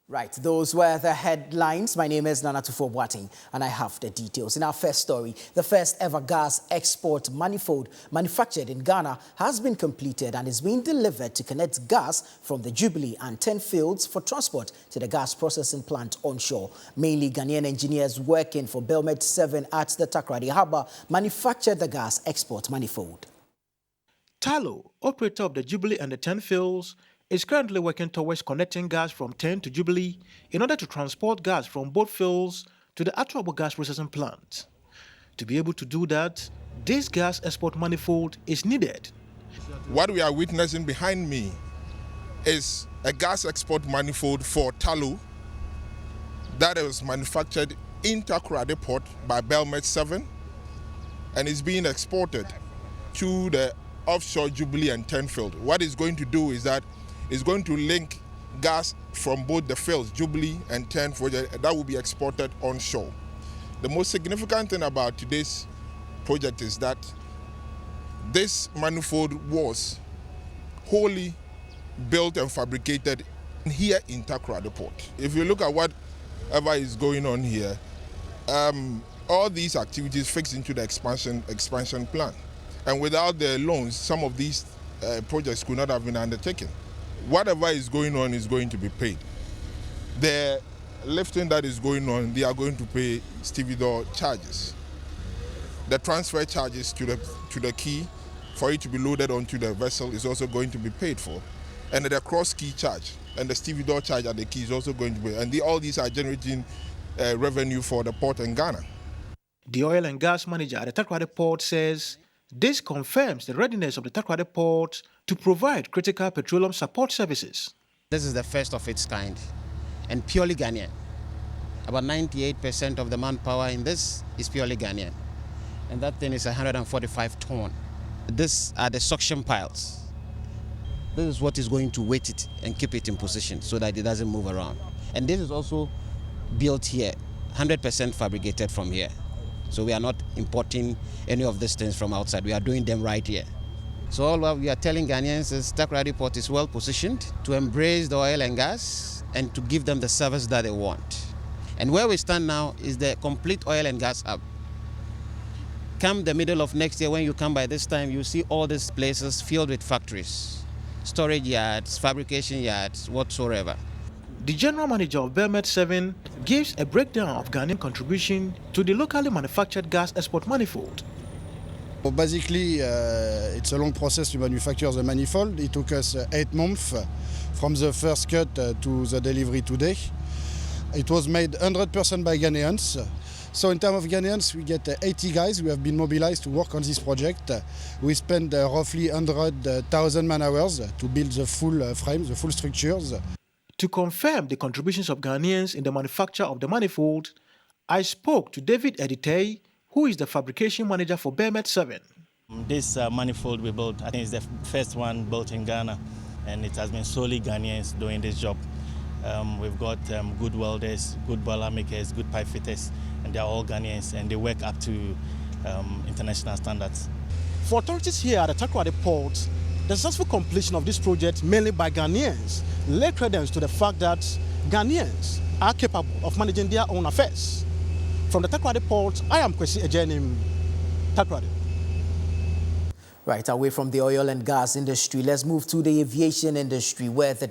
Right, those were the headlines. My name is Nana Tufo-Boateng, and I have the details. In our first story, the first ever gas export manifold manufactured in Ghana has been completed and is being delivered to connect gas from the Jubilee and 10 fields for transport to the gas processing plant onshore. Mainly Ghanaian engineers working for Belmed 7 at the Takoradi Harbour manufactured the gas export manifold. Talo, operator of the Jubilee and the 10 fields, is currently working towards connecting gas from 10 to Jubilee in order to transport gas from both fields to the Atuabo gas processing plant. To be able to do that, this gas export manifold is needed. What we are witnessing behind me is a gas export manifold for Talo that was manufactured in Takoradi Port by Belmed 7 and is being exported to the offshore Jubilee and 10 field. What it's going to do is that it's going to link gas from both the fields, Jubilee and 10, that will be exported onshore. The most significant thing about today's project is that this manifold was wholly built and fabricated here in Takoradi Port. If you look at whatever is going on here, all these activities fix into the expansion plan. And without the loans, some of these projects could not have been undertaken. Whatever is going on is going to be paid. The lifting that is going on, they are going to pay stevedore charges. The transfer charges to the quay for it to be loaded onto the vessel is also going to be paid for. And the cross quay charge and the stevedore charge at the quay is also going to be. And all these are generating revenue for the port in Ghana. The oil and gas manager at the Takoradi Port says this confirms the readiness of the Takoradi Port to provide critical petroleum support services. This is the first of its kind and purely Ghanaian. About 98% of the manpower in this is purely Ghanaian. And that thing is 145 ton. These are the suction piles. This is what is going to weight it and keep it in position so that it doesn't move around. And this is also built here, 100% fabricated from here. So we are not importing any of these things from outside. We are doing them right here. So all what we are telling Ghanaians is Takoradi Port is well positioned to embrace the oil and gas and to give them the service that they want. And where we stand now is the complete oil and gas hub. Come the middle of next year, when you come by this time, you see all these places filled with factories, storage yards, fabrication yards, whatsoever. The general manager of Belmed 7 gives a breakdown of Ghanaian contribution to the locally manufactured gas export manifold. Well, basically, it's a long process to manufacture the manifold. It took us 8 months from the first cut to the delivery today. It was made 100% by Ghanaians. So in terms of Ghanaians, we get 80 guys who have been mobilized to work on this project. We spent roughly 100,000 man-hours to build the full frame, the full structures. To confirm the contributions of Ghanaians in the manufacture of the manifold, I spoke to David Agyei, who is the fabrication manager for Belmed 7. This manifold we built, I think it's the first one built in Ghana, and it has been solely Ghanaians doing this job. We've got good welders, good boiler makers, good pipe fitters, and they're all Ghanaians, and they work up to international standards. For authorities here at the Takoradi Port, the successful completion of this project, mainly by Ghanaians, lay credence to the fact that Ghanaians are capable of managing their own affairs. From the Takoradi Port, I am Annim, Takoradi. Right, away from the oil and gas industry, let's move to the aviation industry, where the